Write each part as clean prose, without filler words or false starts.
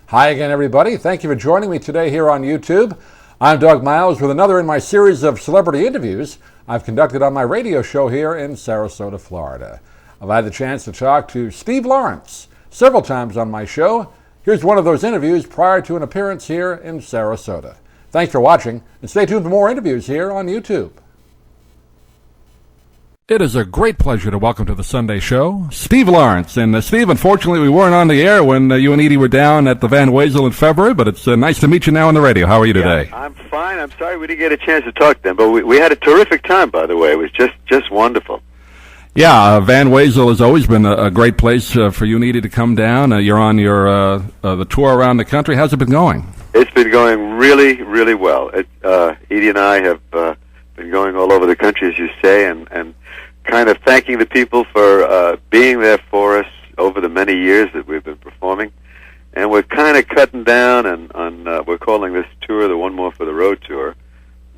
Hi again, everybody. Thank you for joining me today here on YouTube. I'm Doug Miles with another in my series of celebrity interviews I've conducted on my radio show here in Sarasota, Florida. I've had the chance to talk to Steve Lawrence several times on my show. Here's one of those interviews prior to an appearance here in Sarasota. Thanks for watching, and stay tuned for more interviews here on YouTube. It is a great pleasure to welcome to the Sunday show Steve Lawrence. And Steve, unfortunately, we weren't on the air when you and Edie were down at the Van Wezel in February, but it's nice to meet you now on the radio. How are you today? Yeah, I'm fine. I'm sorry we didn't get a chance to talk then, but we had a terrific time, by the way. It was just wonderful. Yeah, Van Wezel has always been a great place for you and Edie to come down. You're on your the tour around the country. How's it been going? It's been going really, really well. Edie and I have been going all over the country, as you say, and kind of thanking the people for being there for us over the many years that we've been performing. And we're kind of cutting down on we're calling this tour the One More for the Road tour,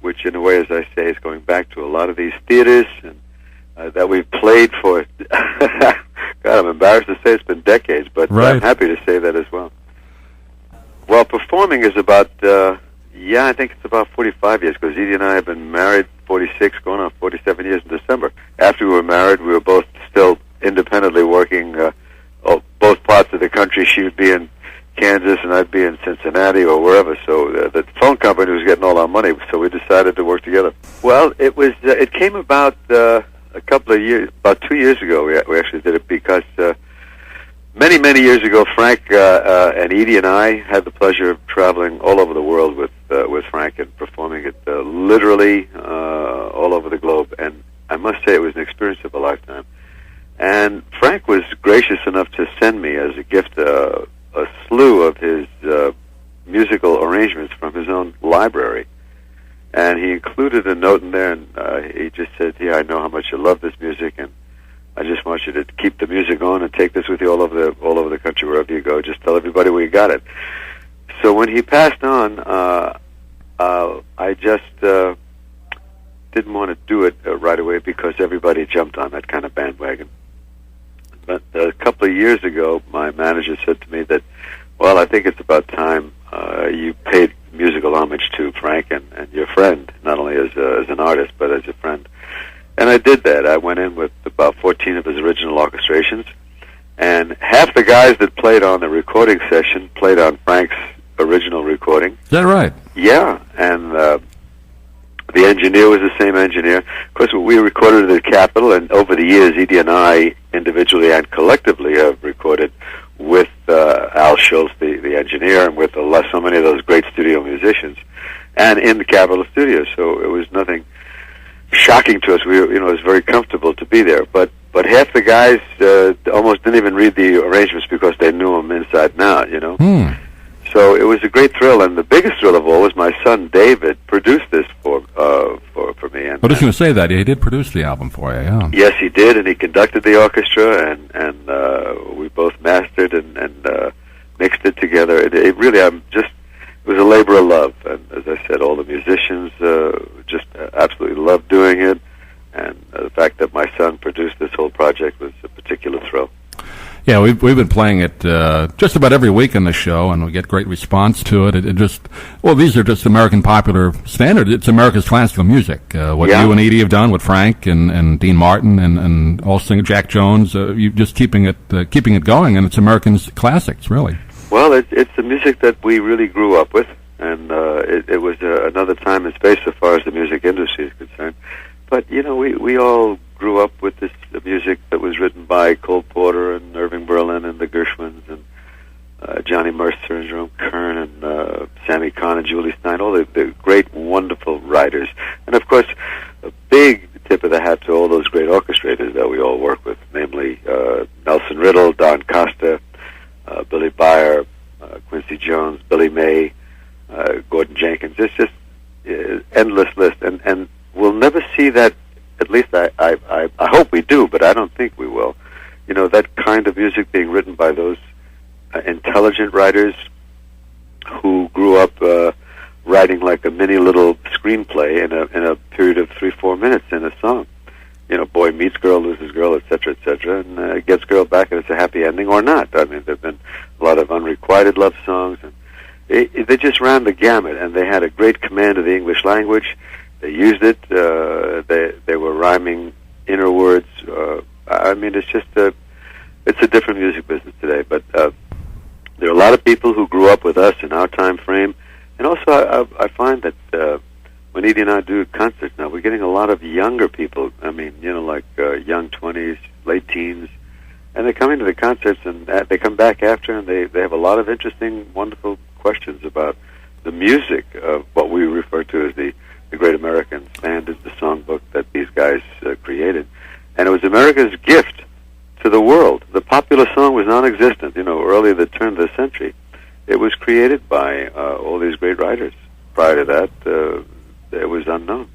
which in a way, as I say, is going back to a lot of these theaters and that we've played for. God, I'm embarrassed to say it's been decades, but right. I'm happy to say that as well. Well, performing is about, I think it's about 45 years, because Edie and I have been married 46, going on 47 years in December. After we were married, we were both still independently working both parts of the country. She would be in Kansas, and I'd be in Cincinnati or wherever. So the phone company was getting all our money, so we decided to work together. Well, it came about a couple of years, about 2 years ago. We actually did it because many years ago, Frank and Edie and I had the pleasure of traveling all over the world with Frank and performing it literally all over the globe. And I must say it was an experience of a lifetime. And Frank was gracious enough to send me as a gift a slew of his musical arrangements from his own library. And he included a note in there, and he just said, "Yeah, I know how much you love this music, and I just want you to keep the music on and take this with you all over the country, wherever you go. Just tell everybody where you got it." So when he passed on, I just didn't want to do it right away because everybody jumped on that kind of bandwagon. But a couple of years ago, my manager said to me that, well, I think it's about time you paid musical homage to Frank and your friend, not only as an artist, but as a friend. And I did that. I went in with about 14 of his original orchestrations, and half the guys that played on the recording session played on Frank's original recording. Is that right? Yeah, and the engineer was the same engineer. Of course, we recorded at Capitol, and over the years, Edie and I, individually and collectively, have recorded with Al Schultz, the engineer, and with so many of those great studio musicians, and in the Capitol studio. So it was nothing shocking to us. It was very comfortable to be there. But half the guys almost didn't even read the arrangements because they knew them inside and out. So it was a great thrill, and the biggest thrill of all was my son David produced this for me. And I was going to say that he did produce the album for you. Yeah. Yes, he did, and he conducted the orchestra, and we both mastered and mixed it together. It really, it was a labor of love, and as I said, all the musicians just absolutely loved doing it, and the fact that my son produced this whole project was a particular thrill. Yeah, we've been playing it just about every week on the show, and we get great response to it. These are just American popular standard. It's America's classical music. What you and Edie have done with Frank and Dean Martin and all singer Jack Jones, you just keeping it going, and it's Americans' classics, really. Well, it's the music that we really grew up with, and it was another time and space as far as the music industry is concerned. But we all grew up with this music that was written by Cole Porter and Irving Berlin and the Gershwins and Johnny Mercer and Jerome Kern and Sammy Kahn and Julie Stein, all the great, wonderful writers. And, of course, a big tip of the hat to all those great orchestrators that we all work with, namely Nelson Riddle, Don Costa, Billy Byer, Quincy Jones, Billy May, Gordon Jenkins. It's just endless list. And we'll never see that. At least I hope we do, but I don't think we will. That kind of music being written by those intelligent writers who grew up writing like a mini little screenplay in a period of 3-4 minutes in a song. boy meets girl, loses girl, etc., etc., and gets girl back, and it's a happy ending or not. I mean, there've been a lot of unrequited love songs, and they just ran the gamut, and they had a great command of the English language. They used it. They were rhyming inner words. I mean, it's a different music business today. But there are a lot of people who grew up with us in our time frame, and also I find that when Edie and I do concerts now, we're getting a lot of younger people. I mean, like young 20s, late teens, and they're coming to the concerts, and they come back after, and they have a lot of interesting, wonderful questions about the music of what we refer to as the Great American Standards, the songbook that these guys created. And it was America's gift to the world. The popular song was non-existent, early the turn of the century. It was created by all these great writers. Prior to that, it was unknown.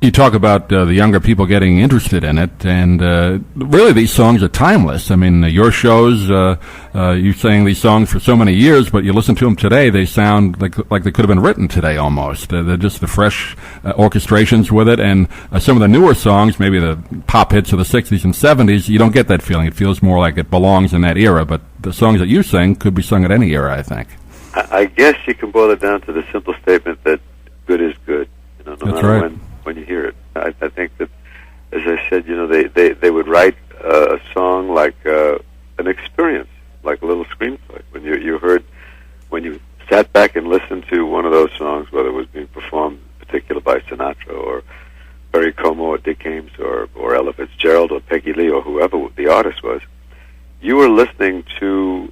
You talk about the younger people getting interested in it, and really these songs are timeless. I mean, your shows, you sang these songs for so many years, but you listen to them today, they sound like they could have been written today almost. They're just the fresh orchestrations with it, and some of the newer songs, maybe the pop hits of the 60s and 70s, you don't get that feeling. It feels more like it belongs in that era, but the songs that you sing could be sung at any era, I think. I guess you can boil it down to the simple statement that good is good, no That's matter right. when you hear it. I think that, as I said, they would write a song like an experience, like a little screenplay. When you sat back and listened to one of those songs, whether it was being performed in particular by Sinatra or Perry Como or Dick Ames or Ella Fitzgerald or Peggy Lee or whoever the artist was, you were listening to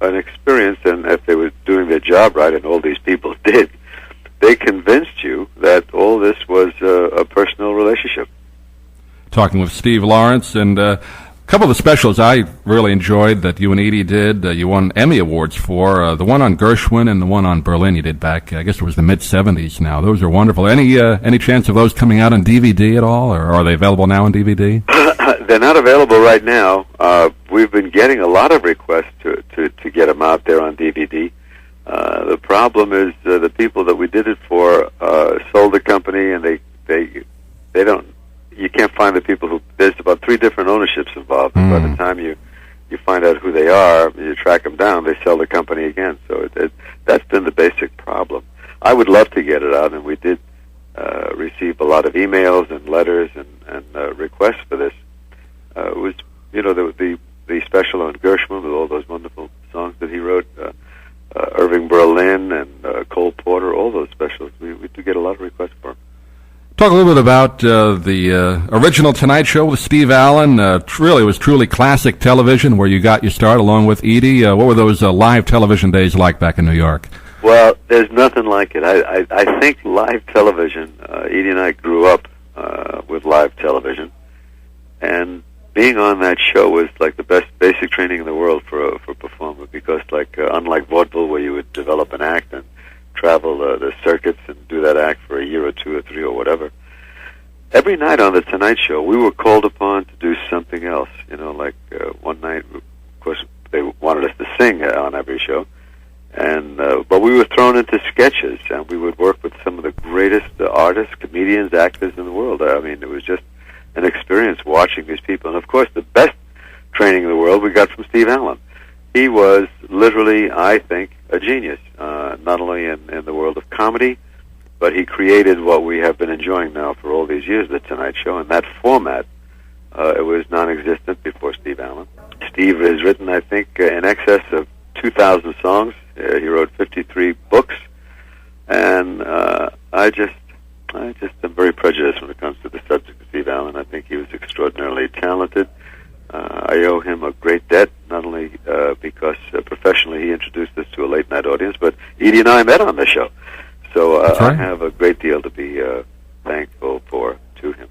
an experience, and if they were doing their job right, and all these people did, they convinced you that all this was a personal relationship. Talking with Steve Lawrence, and a couple of the specials I really enjoyed that you and Edie did, you won Emmy Awards for, the one on Gershwin and the one on Berlin you did back, I guess it was the mid-'70s now. Those are wonderful. Any chance of those coming out on DVD at all, or are they available now on DVD? They're not available right now. We've been getting a lot of requests to get them out there on DVD. The problem is the people that we did it for sold the company, and they don't. You can't find the people who. There's about 3 different ownerships involved. And by the time you find out who they are, you track them down, they sell the company again. So that's been the basic problem. I would love to get it out, and we did receive a lot of emails and letters and requests for this. It was the special on Gershwin with all those wonderful songs that he wrote. Irving Berlin and Cole Porter, all those specials. We do get a lot of requests for them. Talk a little bit about the original Tonight Show with Steve Allen. It was truly classic television where you got your start along with Edie. What were those live television days like back in New York? Well, there's nothing like it. I think live television, Edie and I grew up with live television, and being on that show was like the best basic training in the world for a performer, because unlike vaudeville where you would develop an act and travel the circuits and do that act for a year or 2 or 3 or whatever, every night on the Tonight Show we were called upon to do something else. One night, of course, they wanted us to sing on every show, and but we were thrown into sketches, and we would work with some of the greatest artists, comedians, actors in the world. I mean, it was just an experience watching these people. And of course, the best training in the world we got from Steve Allen. He was literally, I think, a genius, not only in the world of comedy, but he created what we have been enjoying now for all these years, The Tonight Show, and that format. It was non-existent before Steve Allen. Steve has written, I think, in excess of 2,000 songs. He wrote 53 books, and I just am very prejudiced when it comes to the subject of Steve Allen. I think he was extraordinarily talented. I owe him a great debt, not only because professionally he introduced us to a late-night audience, but Edie and I met on the show. So right. I have a great deal to be thankful for to him.